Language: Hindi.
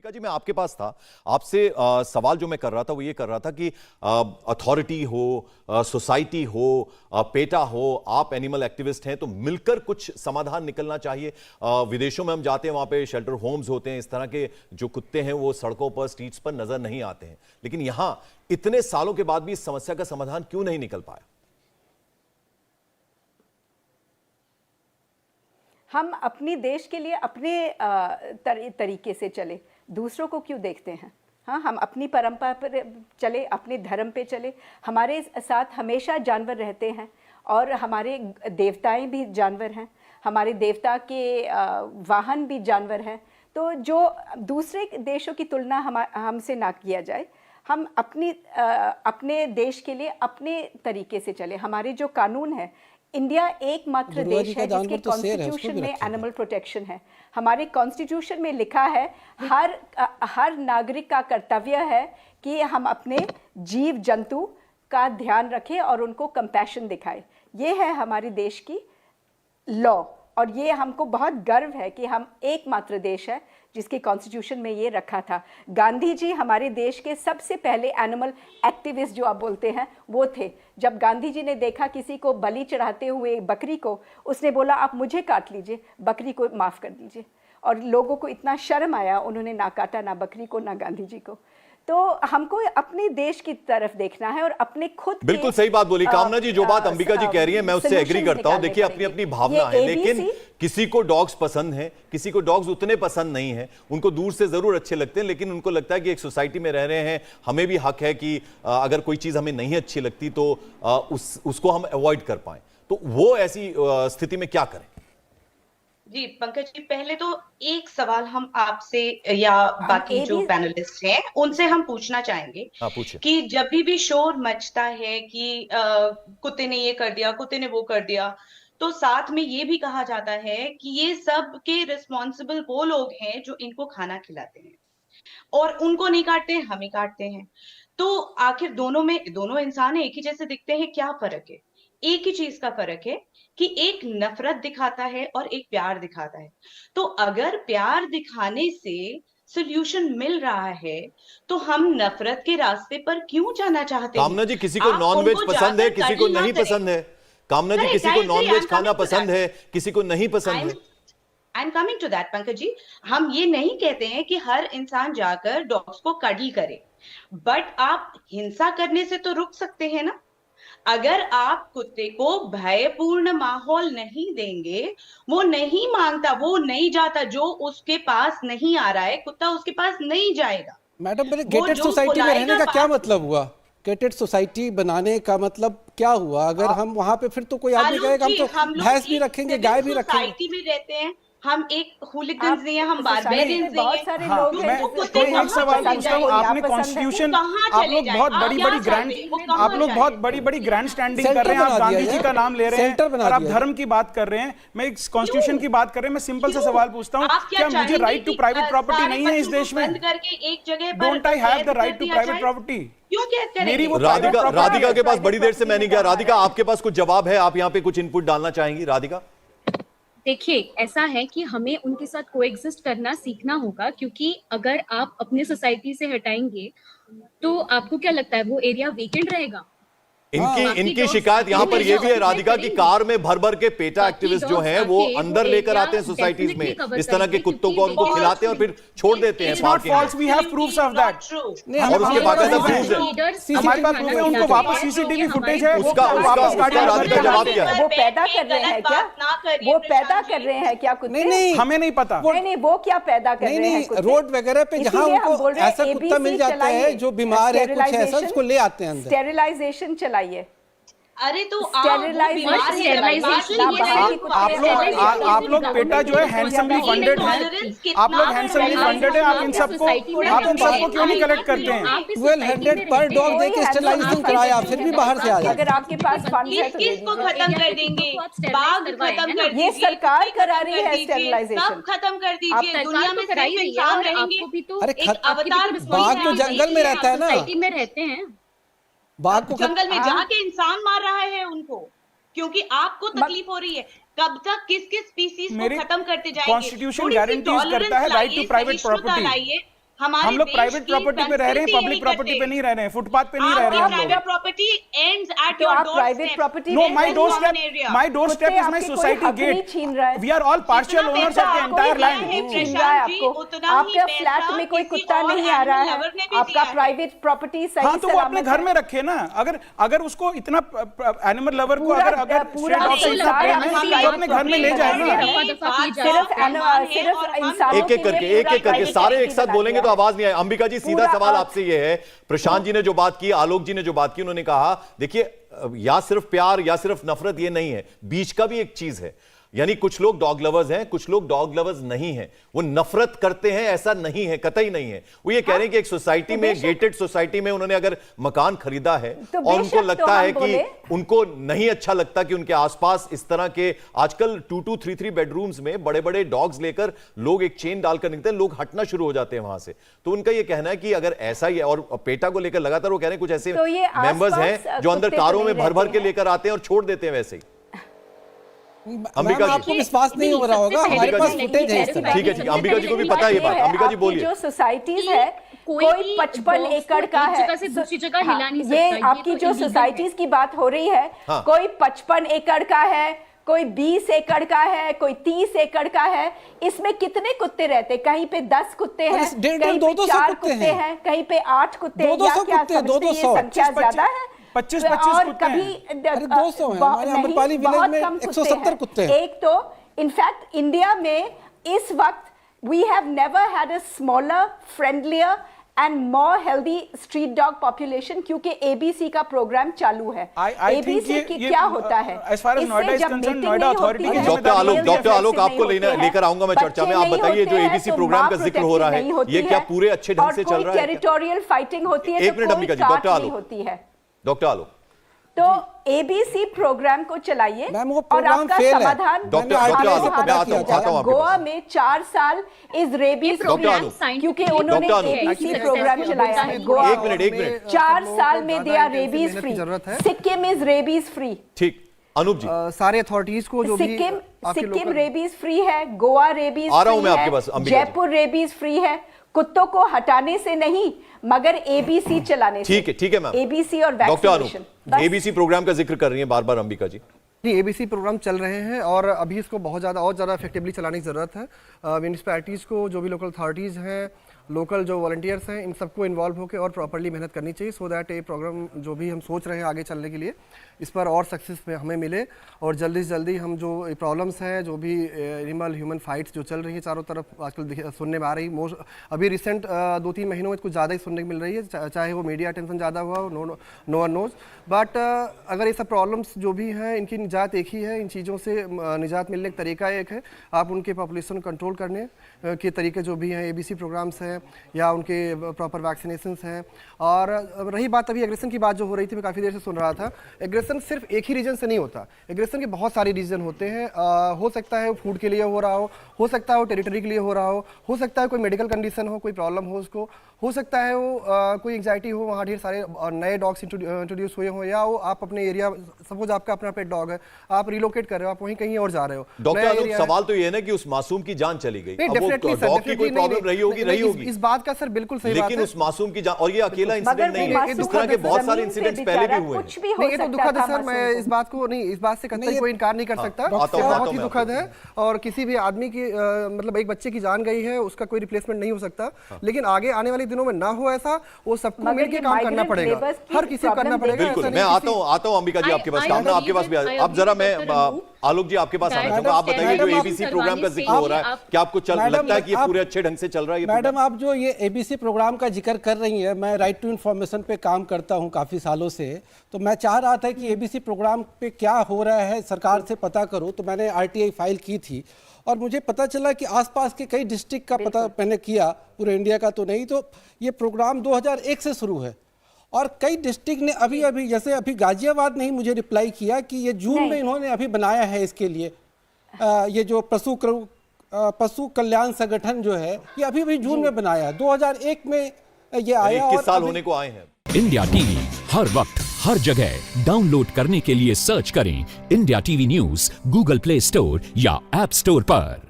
अंबिका जी, मैं आपके पास था, आपसे सवाल जो मैं कर रहा था वो ये कर रहा था कि अथॉरिटी हो, सोसाइटी हो, पेटा हो, आप एनिमल एक्टिविस्ट हैं तो मिलकर कुछ समाधान निकलना चाहिए। विदेशों में हम जाते हैं, वहां पे शेल्टर होम्स होते हैं, इस तरह के जो कुत्ते हैं वो सड़कों पर, स्ट्रीट्स पर नजर नहीं आते हैं, लेकिन यहां इतने सालों के बाद भी इस समस्या का समाधान क्यों नहीं निकल पाया? हम अपनी देश के लिए अपने तरीके से चले, दूसरों को क्यों देखते हैं? हाँ, हम अपनी परंपरा पर चले, अपने धर्म पे चले। हमारे साथ हमेशा जानवर रहते हैं और हमारे देवताएं भी जानवर हैं, हमारे देवता के वाहन भी जानवर हैं। तो जो दूसरे देशों की तुलना हमसे ना किया जाए, हम अपने देश के लिए अपने तरीके से चले। हमारे जो कानून है, इंडिया एकमात्र देश है जिसके कॉन्स्टिट्यूशन में एनिमल प्रोटेक्शन है। हमारे कॉन्स्टिट्यूशन में लिखा है हर नागरिक का कर्तव्य है कि हम अपने जीव जंतु का ध्यान रखें और उनको कंपैशन दिखाएं। ये है हमारे देश की लॉ, और ये हमको बहुत गर्व है कि हम एकमात्र देश है जिसके कॉन्स्टिट्यूशन में ये रखा था। गांधी जी हमारे देश के सबसे पहले एनिमल एक्टिविस्ट जो आप बोलते हैं वो थे। जब गांधी जी ने देखा किसी को बलि चढ़ाते हुए बकरी को, उसने बोला आप मुझे काट लीजिए, बकरी को माफ़ कर दीजिए। और लोगों को इतना शर्म आया, उन्होंने ना काटा, ना बकरी को, ना गांधी जी को। तो हमको अपने देश की तरफ देखना है और अपने खुद बिल्कुल सही बात बोली कामना जी। जो बात अंबिका जी कह रही है मैं उससे एग्री करता हूं। देखिए, अपनी अपनी भावना है, लेकिन किसी को डॉग्स पसंद है, किसी को डॉग्स उतने पसंद नहीं है। उनको दूर से जरूर अच्छे लगते हैं, लेकिन उनको लगता है कि एक सोसाइटी में रह रहे हैं, हमें भी हक है कि अगर कोई चीज हमें नहीं अच्छी लगती तो उसको हम अवॉइड कर पाए। तो वो ऐसी स्थिति में क्या करें? जी पंकज जी, पहले तो एक सवाल हम आपसे या बाकी जो पैनलिस्ट हैं उनसे हम पूछना चाहेंगे कि जब भी शोर मचता है कि कुत्ते ने ये कर दिया, कुत्ते ने वो कर दिया, तो साथ में ये भी कहा जाता है कि ये सब के रिस्पॉन्सिबल वो लोग हैं जो इनको खाना खिलाते हैं और उनको नहीं काटते हैं, हमें काटते हैं। तो आखिर दोनों इंसान एक ही जैसे दिखते हैं, क्या फर्क है? एक ही चीज का फर्क है कि एक नफरत दिखाता है और एक प्यार दिखाता है। तो अगर प्यार दिखाने से सोल्यूशन मिल रहा है तो हम नफरत के रास्ते पर क्यों जाना चाहते हैं? कामना जी, किसी को नॉनवेज पसंद है, किसी को नहीं पसंद है। कामना जी, किसी को नॉनवेज खाना पसंद है, किसी को नहीं पसंद है। I am coming to that Pankaj ji. हम ये नहीं कहते हैं कि हर इंसान जाकर डॉग्स को कडल करे, बट आप हिंसा करने से तो रुक सकते हैं ना। अगर आप कुत्ते को भयपूर्ण माहौल नहीं देंगे, वो नहीं मांगता, वो नहीं जाता, जो उसके पास नहीं आ रहा है कुत्ता उसके पास नहीं जाएगा। मैडम, मेरे गेटेड सोसाइटी में रहने का क्या मतलब हुआ? गेटेड सोसाइटी बनाने का मतलब क्या हुआ? अगर हम वहां पे, फिर तो कोई आदमी कहेगा हम तो भैंस भी रखेंगे, गाय भी रखेंगे। सोसाइटी में रहते हैं, हम एक हुलिगन्स नहीं है, हम बारबेरियंस नहीं है। सारे लोग हैं। तो एक सवाल पूछता हूँ, आपने कॉन्स्टिट्यूशन, आप लोग बहुत बड़ी बड़ी ग्रैंड स्टैंडिंग कर रहे हैं, आप गांधी जी का नाम ले रहे हैं और आप धर्म की बात कर रहे हैं, मैं एक कॉन्स्टिट्यूशन की बात कर रहे हैं। मैं सिंपल सा सवाल पूछता हूँ, क्या मुझे राइट टू प्राइवेट प्रॉपर्टी नहीं है इस देश में? Don't I have the right to private property? मेरी वो राधिका के पास बड़ी देर से मैं नहीं गया। राधिका, आपके पास कुछ जवाब है? आप यहाँ पे कुछ इनपुट डालना चाहेंगी? राधिका, देखिए, ऐसा है कि हमें उनके साथ कोएग्जिस्ट करना सीखना होगा, क्योंकि अगर आप अपने सोसाइटी से हटाएंगे तो आपको क्या लगता है वो एरिया वेकेंट रहेगा? इनकी शिकायत यहाँ पर यह भी है राधिका की कार में भर भर के पेटा एक्टिविस्ट जो हैं वो अंदर लेकर आते हैं सोसाइटीज में, इस तरह के कुत्तों को उनको खिलाते हैं और फिर छोड़ देते हैं पार्क में। We have proofs of that. और उसके बाकायदा प्रूफ है, हमारे पास प्रूफ है। उनको वापस सीसीटीवी फुटेज है, उसका राधिका जवाब क्या है? वो पैदा कर रहे हैं क्या? वो पैदा कर रहे हैं क्या कुत्ते? नहीं, हमें नहीं पता। नहीं, वो क्या पैदा कर रहे हैं? रोड वगैरह पे जहाँ उनको ऐसा कुत्ता मिल जाता है जो बीमार है, कुछ ऐसा, उसको ले आते हैं अंदर। स्टेरिलाइजेशन चलाइए। अरे तो आप लोग पेटा जो है हैंडसमली फंडेड है, आप लोग हैंडसमली फंडेड है, आप इन सबको क्यों नहीं कलेक्ट करते हैं? 1200 पर डॉग देके स्टेरिलाइजेशन कराया, फिर भी बाहर से आ जाए। अगर आपके पास फंड है तो किसको खत्म कर देंगे? बाघ खत्म कर दीजिए, ये सरकार करा रही है स्टेरिलाइजेशन, सब खत्म कर दीजिए। दुनिया में सिर्फ इंसान रहेंगे। अरे अवतार बाघ तो जंगल में रहता है ना, सोसाइटी में रहते हैं। बाघ को जंगल में जाके इंसान मार रहा है उनको, क्योंकि आपको तकलीफ हो रही है। कब तक किस किस स्पीसीज को खत्म करते जाएंगे? कॉन्स्टिट्यूशन गारंटीज करता है राइट टू प्राइवेट प्रॉपर्टी। हम लोग प्राइवेट प्रॉपर्टी पे रह रहे हैं, पब्लिक प्रॉपर्टी पे नहीं रह रहे हैं, फुटपाथ पे नहीं रह रहे हैं हम लोग। Private property ends at your doorstep. Private property no, my doorstep is my society gate. We are all partial owners of the entire land. छीन रहा है आपको, आपके फ्लैट में कोई कुत्ता नहीं आ रहा है, आपका प्राइवेट प्रॉपर्टी सही हाँ, तो वो अपने घर में रखे ना। अगर उसको इतना एनिमल लवर को अगर पूरा तो अपने घर में ले जाए ना। एक एक करके सारे एक साथ बोलेंगे तो आवाज नहीं आए। अंबिका जी, सीधा सवाल आपसे ये है, प्रशांत जी ने जो बात की, आलोक जी ने जो बात की, उन्होंने कहा देखिए या सिर्फ प्यार या सिर्फ नफरत ये नहीं है, बीच का भी एक चीज है। यानी कुछ लोग डॉग लवर्स हैं, कुछ लोग डॉग लवर्स नहीं हैं, वो नफरत करते हैं ऐसा नहीं है, कतई नहीं है। वो ये कह रहे हैं कि एक सोसाइटी में, गेटेड सोसाइटी में उन्होंने अगर मकान खरीदा है और उनको लगता है कि उनको नहीं अच्छा लगता कि उनके आसपास इस तरह के आजकल 2-2, 3-3 बेडरूम्स में बड़े बड़े डॉग्स लेकर लोग एक चेन डालकर निकलते हैं, लोग हटना शुरू हो जाते हैं वहां से। तो उनका ये कहना है कि अगर ऐसा ही है, और पेटा को लेकर लगातार वो कह रहे हैं कुछ ऐसे मेंबर्स हैं जो अंदर कारों में भर भर के लेकर आते हैं और छोड़ देते हैं वैसे ही। अंबिका जी, आपको विश्वास नहीं हो रहा होगा, हमारे पास फुटेज है इस तरह। ठीक है, अंबिका जी को भी पता है ये बात। अंबिका जी बोलिए। जो सोसाइटीज है कोई 55 एकड़ का है, दूसरी जगह हिला नहीं ये सकता। आपकी जो सोसाइटीज की बात हो रही है, कोई 55 एकड़ का है, कोई 20 एकड़ का है, कोई 30 एकड़ का है। इसमें कितने कुत्ते रहते? कहीं पे 10 कुत्ते हैं, कहीं पे 4 कुत्ते हैं, कहीं पे 8 कुत्ते हैं। क्या समझते हैं ये संख्या ज्यादा है? 25-25 और कुत्ते कभी हैं। 200 हैं हमारे अमरपाली विलेज में, 170 कुत्ते हैं। एक तो इनफैक्ट इंडिया में इस वक्त we have never had a smaller, friendlier and more healthy street dog population, क्योंकि एबीसी का प्रोग्राम चालू है। एबीसी की क्या होता है? डॉक्टर आलोक आपको लेकर आऊंगा मैं चर्चा में। आप बताइए जो एबीसी प्रोग्राम का जिक्र हो रहा है, ये क्या पूरे अच्छे ढंग से चल रहा है? टेरिटोरियल फाइटिंग होती है, एक मिनट अंबिका जी, डॉक्टर आलोक होती है। डॉक्टर आलोक, तो एबीसी प्रोग्राम को चलाइए और आपका समाधान। डॉक्टर गोवा में 4 साल इज रेबीज प्रोग्राम, क्योंकि उन्होंने एबीसी प्रोग्राम चलाया है गोवा। एक मिनट 4 साल में they are rabies free. Sikkim is rabies free. ठीक, अनूप जी, सारे अथॉरिटीज को जो सिक्किम रेबीज फ्री है, गोवा रेबीज आ रहा हूं मैं फ्री आपके पास, है, जयपुर रेबीज फ्री है। कुत्तों को हटाने से नहीं, मगर एबीसी चलाने से। ठीक है मैम। एबीसी और doctor vaccination. Anoop, ABC programme का जिक्र कर रही हैं बार-बार अंबिका जी। जी, एबीसी प्रोग्राम चल रहे हैं और अभी इसको बहुत ज़्यादा इफेक्टिवली चलाने की ज़रूरत है। म्यूनिसिपैलिटीज़ को, जो भी लोकल अथॉरिटीज़ हैं, लोकल जो वॉलंटियर्स हैं, इन सबको इन्वॉल्व होकर और प्रॉपर्ली मेहनत करनी चाहिए, सो दैट ये प्रोग्राम जो भी हम सोच रहे हैं आगे चलने के लिए, इस पर और सक्सेस हमें मिले और जल्दी से जल्दी हम जो प्रॉब्लम्स हैं, जो भी एनिमल ह्यूमन फाइट्स जो चल रही है चारों तरफ आजकल सुनने में आ रही, अभी रिसेंट 2-3 महीनों में कुछ ज़्यादा ही सुनने को मिल रही है, चाहे वो मीडिया अटेंशन ज़्यादा हुआ हो, नो वन नोज। बट अगर ये सब प्रॉब्लम्स जो भी हैं, इनकी निजात एक ही है। इन चीज़ों से निजात मिलने का तरीका एक है, आप उनके पॉपुलेशन कंट्रोल करने के तरीके जो भी हैं, एबीसी प्रोग्राम्स हैं या उनके प्रॉपर वैक्सीनेशंस हैं। और रही बात अभी एग्रेशन की बात जो हो रही थी, मैं काफ़ी देर से सुन रहा था। एग्रेशन सिर्फ एक ही रीजन से नहीं होता, एग्रेशन के बहुत सारे रीजन होते हैं। हो सकता है वो फूड के लिए हो रहा हो सकता है वो टेरिटरी के लिए हो रहा हो सकता है कोई मेडिकल कंडीशन हो, कोई प्रॉब्लम हो उसको, हो सकता है वो कोई एंग्जाइटी हो, वहाँ ढेर सारे नए डॉग्स इंट्रोड्यूस हुए हो, या वो आप अपने एरिया, सपोज आपका अपना पेट डॉग है, आप रिलोकेट कर रहे हो, आप वहीं कहीं और जा रहे हो। डॉक्टर, सवाल तो ये है ना कि उस मासूम की जान चली गई, डॉग की कोई प्रॉब्लम रही होगी, इस बात का सर बिल्कुल सही बात है, लेकिन उस मासूम की जान, और ये अकेला इंसिडेंट नहीं है, इस तरह के बहुत सारे इंसिडेंट्स पहले भी हुए हैं। ये तो दुखद है सर, मैं इस बात को नहीं, इस बात से कतई कोई इनकार नहीं कर सकता, बहुत ही दुखद है। और किसी भी आदमी की मतलब एक बच्चे की जान गई है, उसका कोई रिप्लेसमेंट नहीं हो सकता, लेकिन आगे आने वाले दिनों में ना हो ऐसा, वो सबको मिलकर काम करना पड़ेगा, हर किसी को करना पड़ेगा। बिल्कुल, मैं आता हूं अंबिका जी आपके पास, कामना आपके पास भी। अब जरा मैं आलोक जी आपके पास आना चाहूंगा, आप बताइए जो एबीसी प्रोग्राम का जिक्र हो रहा है, क्या आपको लगता है कि ये पूरे अच्छे ढंग से चल रहा है? मैडम, आप जो ये एबीसी प्रोग्राम का जिक्र कर रही हैं, मैं राइट टू इन्फॉर्मेशन पे काम करता हूं काफ़ी सालों से, तो मैं चाह रहा था कि एबीसी प्रोग्राम पे क्या हो रहा है सरकार से पता करूं, तो मैंने आरटीआई फाइल की थी और मुझे पता चला कि आसपास के कई डिस्ट्रिक्ट का पता मैंने किया, पूरे इंडिया का तो नहीं। तो ये प्रोग्राम 2001 से शुरू है और कई डिस्ट्रिक्ट ने अभी जैसे अभी गाजियाबाद ने ही मुझे रिप्लाई किया कि ये जून में इन्होंने अभी बनाया है इसके लिए, ये जो पशु कल्याण संगठन जो है, ये अभी जून में बनाया, 2001 में ये आया। 21 साल होने को आए हैं। इंडिया टीवी हर वक्त हर जगह डाउनलोड करने के लिए सर्च करें India TV news Google play store या ऐप स्टोर पर।